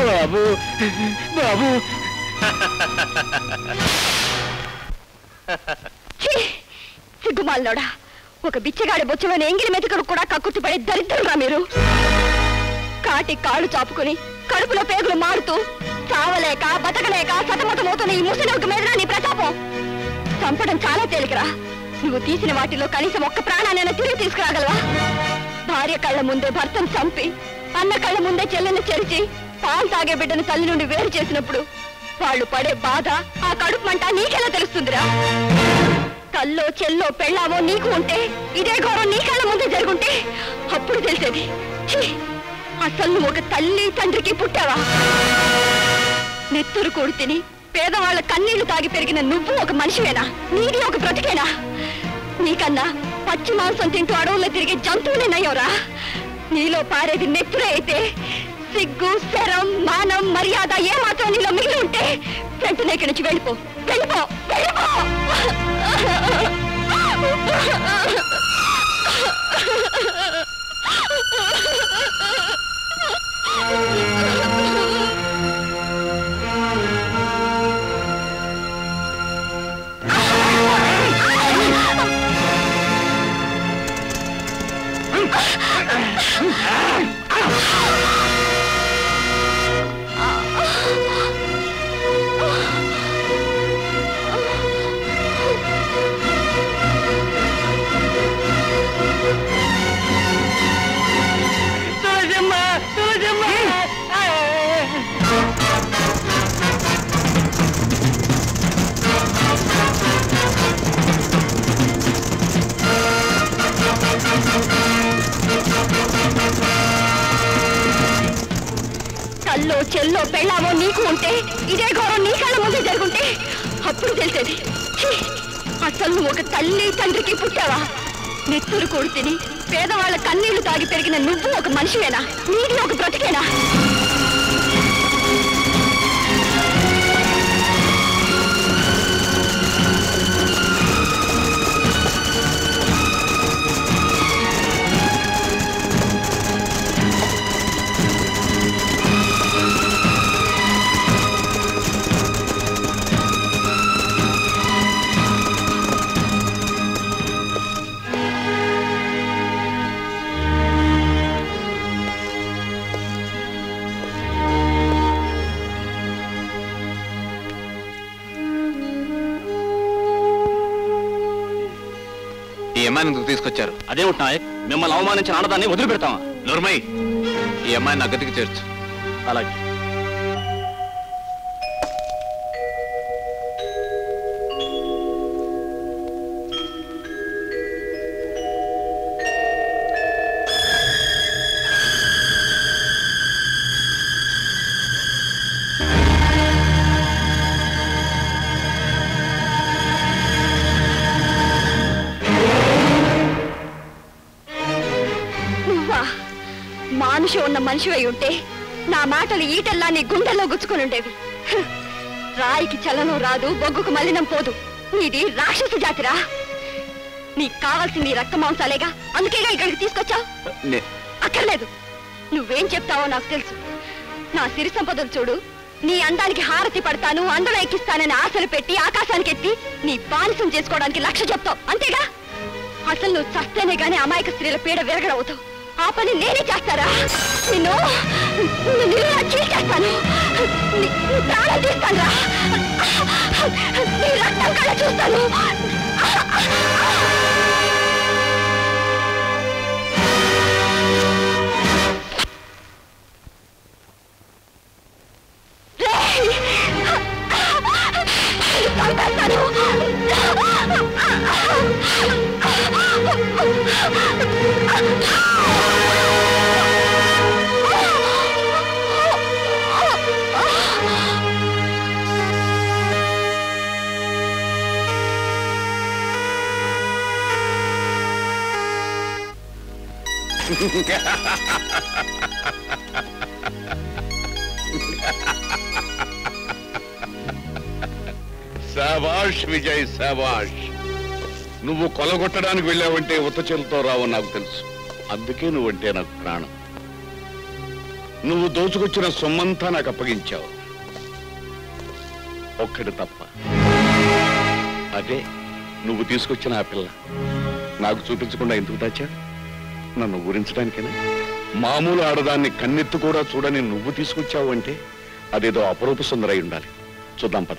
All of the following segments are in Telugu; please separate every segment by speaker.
Speaker 1: బాబు బాబు
Speaker 2: సిగ్గుమాల్లోడా ఒక బిచ్చగాడి బొచ్చలోని ఎంగిలి మెతుకుడు కూడా కక్కుర్తిపడే దరిద్రురా మీరు. కాటి కాళ్ళు చాపుకుని కడుపులో పేగులు మారుతూ చావలేక బతకలేక సతమతమవుతున్న ఈ ముసలికి మీద నీ ప్రతాపం. చంపడం చాలా తేలికరా. నువ్వు తీసిన వాటిలో కనీసం ఒక్క ప్రాణాన్నైనా తిరిగి తీసుకురాగలవా? భార్య కళ్ళ ముందే భర్తను చంపి అన్న కళ్ళ ముందే చెల్లెని చెరిచి పాలు తాగే బిడ్డను తల్లి నుండి వేరు చేసినప్పుడు వాళ్ళు పడే బాధ, ఆ కడుపు మంట నీకెలా తెలుస్తుందిరా? తల్లో చెల్లో పెళ్ళావో నీకు ఉంటే ఇదే ఘోరం నీ కళ్ళ ముందే జరుగుంటే అప్పుడు తెలిసేది. అసలు నువ్వు ఒక తల్లి తండ్రికి పుట్టావా? నెత్తురు కూడి తిని పేదవాళ్ళ కన్నీళ్లు తాగి పెరిగిన నువ్వు ఒక మనిషివేనా? నీది ఒక బ్రతికేనా? నీకన్నా పచ్చి మాంసం తింటూ అడవుల్లో తిరిగే జంతువునే నయ్యోరా. నీలో పారేది నెత్తురే అయితే సిగ్గు, శరం, మానం, మర్యాద ఏమాత్రం నీలో మిగిలి ఉంటే వెంటనే ఇక్కడి నుంచి వెళ్ళిపో, వెళ్ళిపో, వెళ్ళిపో. కల్లో చెల్లో పెళ్ళావో నీకు ఉంటే ఇదే ఘోరం నీ కళ్ళ ముందే జరుగుంటే అప్పుడు తెలిసేది. అసలు నువ్వు ఒక తల్లి తండ్రికి పుట్టావా? నెత్తురు కూడి తిని పేదవాళ్ళ కన్నీళ్లు తాగి పెరిగిన నువ్వు ఒక మనిషివేనా? నీది ఒక బ్రతికేనా?
Speaker 3: ఈ అమ్మాయిని ఎందుకు తీసుకొచ్చారు?
Speaker 4: అదేమిటి నాయక్, మిమ్మల్ని అవమానించిన ఆడదాన్ని వదిలిపెడతామా?
Speaker 3: నోర్మై, ఈ అమ్మాయిని నా గదికి చేర్చు.
Speaker 4: అలాగే.
Speaker 2: మానుష ఉన్న మనిషివై ఉంటే నా మాటలు ఈటల్లా నీ గుండెల్లో గుచ్చుకుని ఉండేవి. రాయికి చలనం రాదు, బొగ్గుకు మలినం పోదు. నీది రాక్షస జాతిరా. నీకు కావాల్సింది రక్త మాంసాలేగా, అందుకేగా ఇక్కడికి తీసుకొచ్చావు. అక్కర్లేదు, నువ్వేం చెప్తావో నాకు తెలుసు. నా సిరి సంపదలు చూడు, నీ అందానికి హారతి పడతాను, అందులో ఎక్కిస్తానని ఆశలు పెట్టి ఆకాశానికి ఎత్తి నీ బానిసం చేసుకోవడానికి లక్ష్య చెప్తావు, అంతేగా? అసలు నువ్వు చస్తేనే గానీ అమాయక స్త్రీల పీడ విరగడవుతావు. ఆ పని నేనే చేస్తారా? నిన్ను చీల్చేస్తాను, ప్రాణం తీస్తాను, నీ రక్తం కళ్ళ చూస్తాను.
Speaker 5: శాబాష్ విజయ్, శాబాష్. నువ్వు కొలగొట్టడానికి వెళ్ళావంటే ఉత్తచేలతో రావు నాకు తెలుసు. అందుకే నువ్వంటే నాకు ప్రాణం. నువ్వు దోచుకొచ్చిన సొమ్మంతా నాకు అప్పగించావు. ఒక్కటి తప్ప, అదే నువ్వు తీసుకొచ్చిన ఆ పిల్ల. నాకు చూపించకుండా ఎందుకు దాచా? నన్ను ఊరించడానికేనా? మామూలు ఆడదాన్ని కన్నెత్తు కూడా చూడని నువ్వు తీసుకొచ్చావు అంటే అదేదో అపరూప సుందరై ఉండాలి. చూద్దాం పద.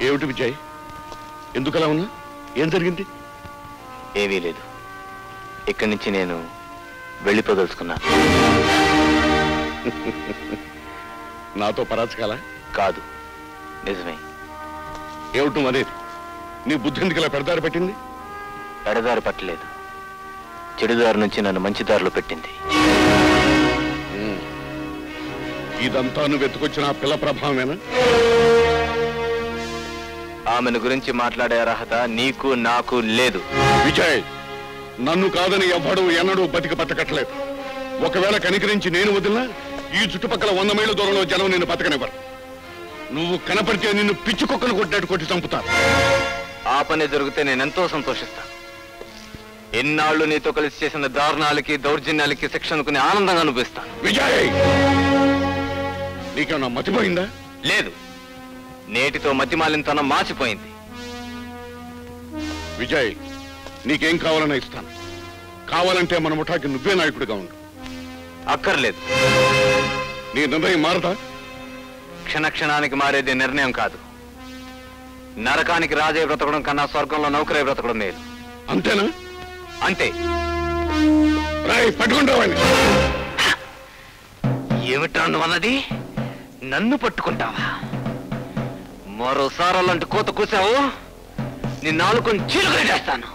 Speaker 5: ఏమిటి విజయ్, ఎందుకలా ఉన్నా? ఏం జరిగింది?
Speaker 3: ఏమీ లేదు. ఇక్కడి నుంచి నేను వెళ్ళిపోదలుచుకున్నాను.
Speaker 5: నాతో పరాచకాలా?
Speaker 3: కాదు, నిజమే.
Speaker 5: ఏమిటి అనేది? నీ బుద్ధి ఎందుకు ఇలా పెడదారి పెట్టింది?
Speaker 3: పెడదారి పట్టలేదు, చెడుదారి నుంచి నన్ను మంచి దారిలో పెట్టింది.
Speaker 5: ఇదంతా నువ్వు వెతుకొచ్చిన ఆ పిల్ల ప్రభావమేనా?
Speaker 3: ఆమెను గురించి మాట్లాడే అర్హత నీకు నాకు లేదు.
Speaker 5: విజయ్, నన్ను కాదని ఎవ్వడు ఎన్నడూ బతికి బతకట్లేదు. ఒకవేళ కనికరించి నేను వదిలినా ఈ చుట్టుపక్కల 100 మైళ్ళ దూరంలో జనం నిన్ను బతకనివ్వరు. నువ్వు కనపడితే నిన్ను పిచ్చి కుక్కను కొట్టినట్టు కొట్టి చంపుతారు.
Speaker 3: ఆ పని జరిగితే నేనెంతో సంతోషిస్తాను. ఎన్నాళ్ళు నీతో కలిసి చేసిన దారుణాలకి దౌర్జన్యాలకి శిక్ష అనుకుని ఆనందంగా అనిపిస్తాను.
Speaker 5: విజయ్, నీకేమన్నా మతిపోయిందా?
Speaker 3: లేదు, నేటితో మతిమాలినతనం మాసిపోయింది.
Speaker 5: విజయ్, నీకేం కావాలన్నా ఇస్తాను. కావాలంటే మన ముఠాకి నువ్వే నాయకుడిగా ఉండు.
Speaker 3: అక్కర్లేదు.
Speaker 5: నీ నిర్ణయం మారదా?
Speaker 3: క్షణక్షణానికి మారేది నిర్ణయం కాదు. నరకానికి రాజే బ్రతకడం కన్నా స్వర్గంలో నౌకరే బ్రతకడం మేలు.
Speaker 5: అంతేనా?
Speaker 3: అంతే.
Speaker 5: రాయ్, పట్టుకుంటావని.
Speaker 3: ఏమిటా నువ్వు అన్నది? నన్ను పట్టుకుంటావా? మరోసారి అలాంటి కోత కూసావు, నీ నాలుకను చీలుగా చేస్తాను.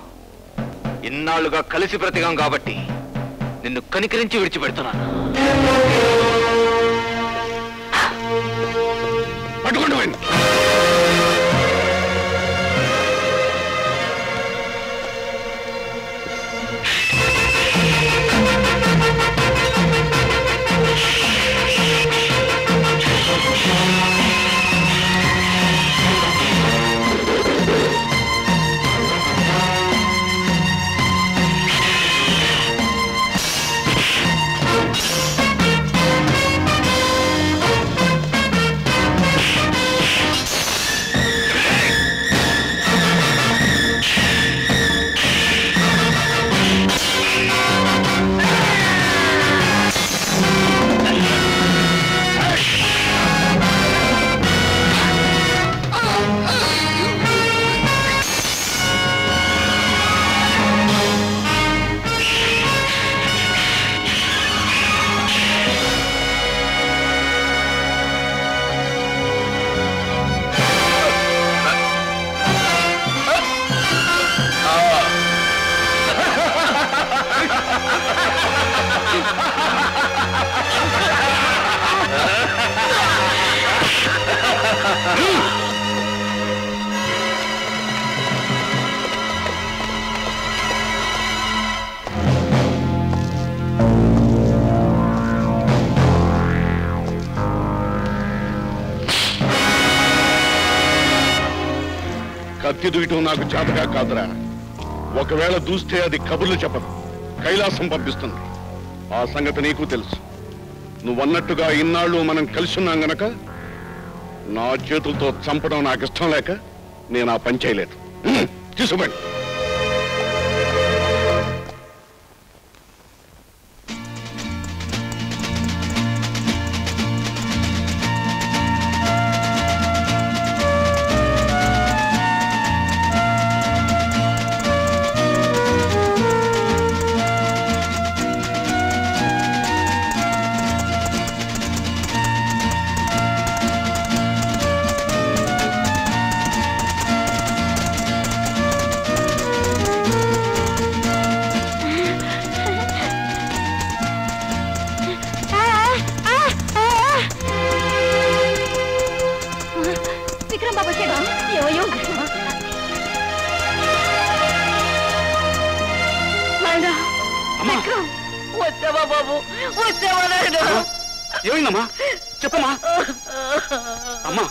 Speaker 3: ఇన్నాళ్లుగా కలిసి బ్రతికాం కాబట్టి నిన్ను కనికరించి విడిచిపెడుతున్నాను.
Speaker 5: పట్టుకుంటావని. కత్తి దూయటం నాకు చేతగా కాదురా. ఒకవేళ దూస్తే అది కబుర్లు చెప్పదు, కైలాసం పంపిస్తుంది. ఆ సంగతి నీకు తెలుసు. నువ్వన్నట్టుగా ఇన్నాళ్ళు మనం కలిసి ఉన్నాం గనక నా చేతులతో చంపడం నాకు ఇష్టం లేక నేను ఆ పని చేయలేదు. తీసుకోండి.
Speaker 1: విక్రమ్, వచ్చావా బాబు, వచ్చావా నాయనా?
Speaker 4: ఏమైందమ్మా చెప్పమ్మా. అమ్మా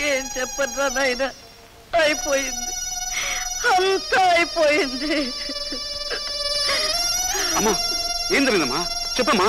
Speaker 1: ఏం చెప్పరా నాయన, అయిపోయింది, అంతా అయిపోయింది.
Speaker 4: అమ్మా ఏం జరిగిందమ్మా చెప్పమ్మా.